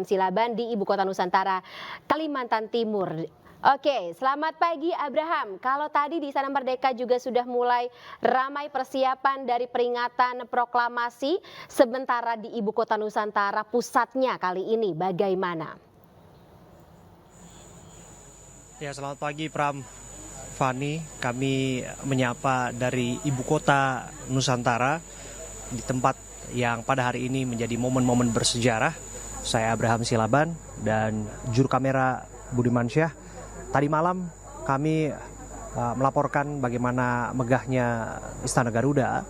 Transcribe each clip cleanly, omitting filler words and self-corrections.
Silaban di Ibu Kota Nusantara, Kalimantan Timur. Oke, selamat pagi Abraham. Kalau tadi di Istana Merdeka juga sudah mulai ramai persiapan dari peringatan proklamasi, sementara di Ibu Kota Nusantara pusatnya kali ini bagaimana? Ya, selamat pagi Pram, Fani. Kami menyapa dari Ibu Kota Nusantara di tempat yang pada hari ini menjadi momen-momen bersejarah. Saya Abraham Silaban dan juru kamera Budiman Syah. Tadi malam kami melaporkan bagaimana megahnya Istana Garuda,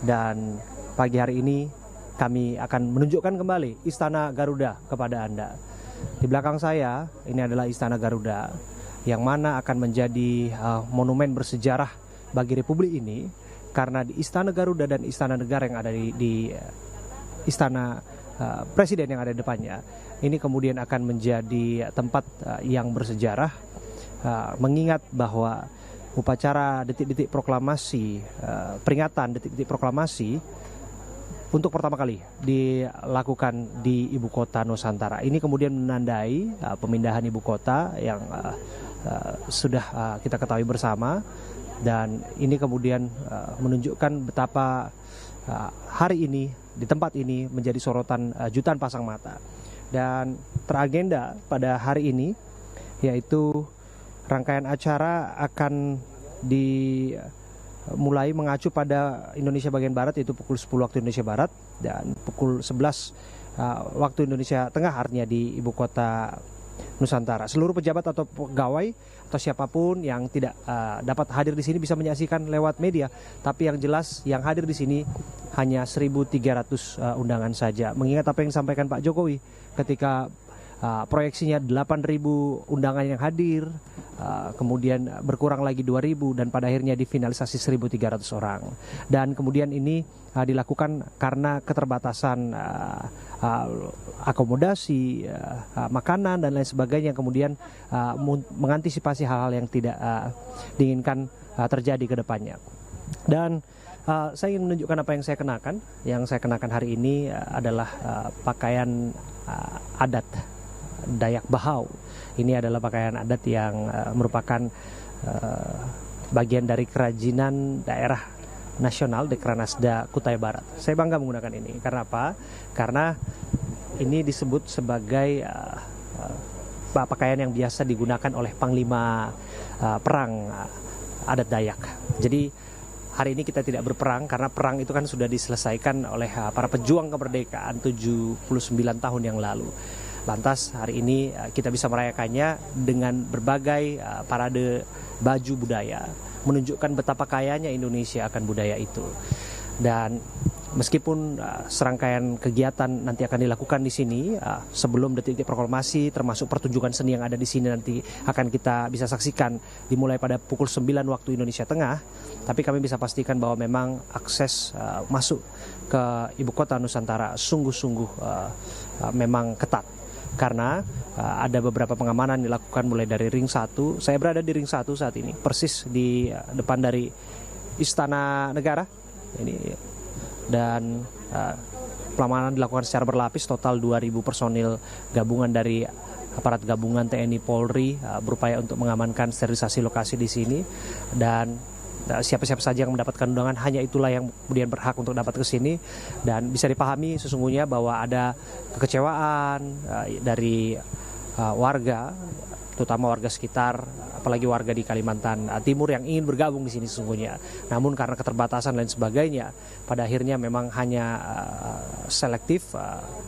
dan pagi hari ini kami akan menunjukkan kembali Istana Garuda kepada Anda. Di belakang saya ini adalah Istana Garuda yang mana akan menjadi monumen bersejarah bagi Republik ini, karena di Istana Garuda dan Istana Negara yang ada di Istana Presiden yang ada di depannya, ini kemudian akan menjadi tempat yang bersejarah, mengingat bahwa upacara detik-detik proklamasi, peringatan detik-detik proklamasi untuk pertama kali dilakukan di Ibu Kota Nusantara. Ini kemudian menandai pemindahan Ibu Kota yang sudah kita ketahui bersama, dan ini kemudian menunjukkan betapa hari ini di tempat ini menjadi sorotan jutaan pasang mata. Dan teragenda pada hari ini yaitu rangkaian acara akan dimulai mengacu pada Indonesia bagian Barat, yaitu pukul 10 waktu Indonesia Barat dan pukul 11 waktu Indonesia Tengah, artinya di Ibu Kota Nusantara. Seluruh pejabat atau pegawai atau siapapun yang tidak dapat hadir di sini bisa menyaksikan lewat media, tapi yang jelas yang hadir di sini hanya 1.300 undangan saja. Mengingat apa yang disampaikan Pak Jokowi ketika proyeksinya 8.000 undangan yang hadir, kemudian berkurang lagi 2.000 dan pada akhirnya difinalisasi 1.300 orang. Dan kemudian ini dilakukan karena keterbatasan akomodasi, makanan dan lain sebagainya, kemudian mengantisipasi hal-hal yang tidak diinginkan terjadi ke depannya. Dan saya ingin menunjukkan apa yang saya kenakan. Yang saya kenakan hari ini adalah pakaian adat Dayak Bahau. Ini adalah pakaian adat yang merupakan bagian dari kerajinan daerah nasional Dekranasda Kutai Barat. Saya bangga menggunakan ini. Karena apa? Karena ini disebut sebagai pakaian yang biasa digunakan oleh Panglima Perang adat Dayak. Jadi hari ini kita tidak berperang karena perang itu kan sudah diselesaikan oleh para pejuang kemerdekaan 79 tahun yang lalu. Lantas hari ini kita bisa merayakannya dengan berbagai parade baju budaya, menunjukkan betapa kayanya Indonesia akan budaya itu. Dan meskipun serangkaian kegiatan nanti akan dilakukan di sini sebelum detik-detik proklamasi, termasuk pertunjukan seni yang ada di sini nanti akan kita bisa saksikan dimulai pada pukul 9 waktu Indonesia Tengah, tapi kami bisa pastikan bahwa memang akses masuk ke Ibu Kota Nusantara sungguh-sungguh memang ketat. Karena ada beberapa pengamanan dilakukan mulai dari ring 1. Saya berada di ring 1 saat ini, persis di depan dari Istana Negara ini, dan pengamanan dilakukan secara berlapis. Total 2.000 personil gabungan dari aparat gabungan TNI Polri berupaya untuk mengamankan sterilisasi lokasi di sini, dan siapa-siapa saja yang mendapatkan undangan hanya itulah yang kemudian berhak untuk dapat ke sini. Dan bisa dipahami sesungguhnya bahwa ada kekecewaan dari warga, terutama warga sekitar, apalagi warga di Kalimantan Timur yang ingin bergabung di sini sesungguhnya. Namun karena keterbatasan dan sebagainya, pada akhirnya memang hanya selektif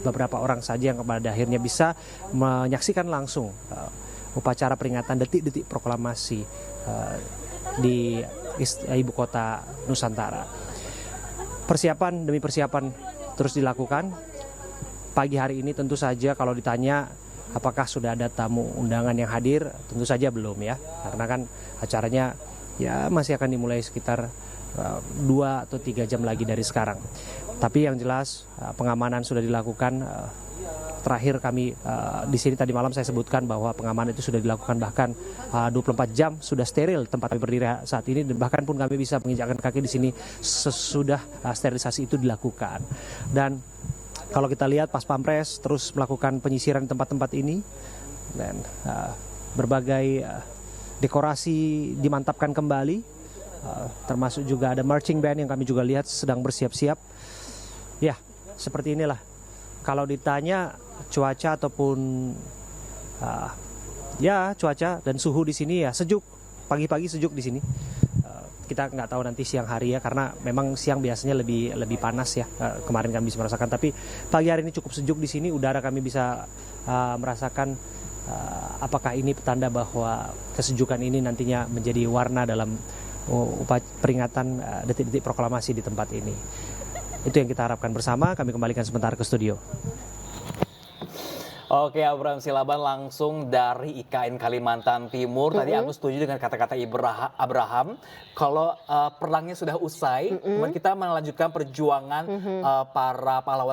beberapa orang saja yang pada akhirnya bisa menyaksikan langsung upacara peringatan detik-detik proklamasi di Ibu Kota Nusantara. Persiapan demi persiapan terus dilakukan. Pagi hari ini tentu saja kalau ditanya apakah sudah ada tamu undangan yang hadir, tentu saja belum ya. Karena kan acaranya ya masih akan dimulai sekitar 2 atau 3 jam lagi dari sekarang. Tapi yang jelas pengamanan sudah dilakukan. Terakhir kami di sini tadi malam saya sebutkan bahwa pengamanan itu sudah dilakukan bahkan 24 jam, sudah steril tempat kami berdiri saat ini, dan bahkan pun kami bisa menginjakkan kaki di sini sesudah sterilisasi itu dilakukan. Dan kalau kita lihat Pas Pampres terus melakukan penyisiran di tempat-tempat ini dan berbagai dekorasi dimantapkan kembali, termasuk juga ada marching band yang kami juga lihat sedang bersiap-siap. Ya, seperti inilah. Kalau ditanya cuaca ataupun cuaca dan suhu di sini ya sejuk, pagi-pagi sejuk di sini. Kita nggak tahu nanti siang hari ya, karena memang siang biasanya lebih panas ya. Kemarin kami bisa merasakan, tapi pagi hari ini cukup sejuk di sini. Udara kami bisa merasakan apakah ini petanda bahwa kesejukan ini nantinya menjadi warna dalam peringatan detik-detik proklamasi di tempat ini. Itu yang kita harapkan bersama. Kami kembalikan sebentar ke studio. Oke, Abraham Silaban langsung dari IKN Kalimantan Timur. Tadi aku setuju dengan kata-kata Abraham. Kalau perangnya sudah usai, kemudian kita melanjutkan perjuangan para pahlawan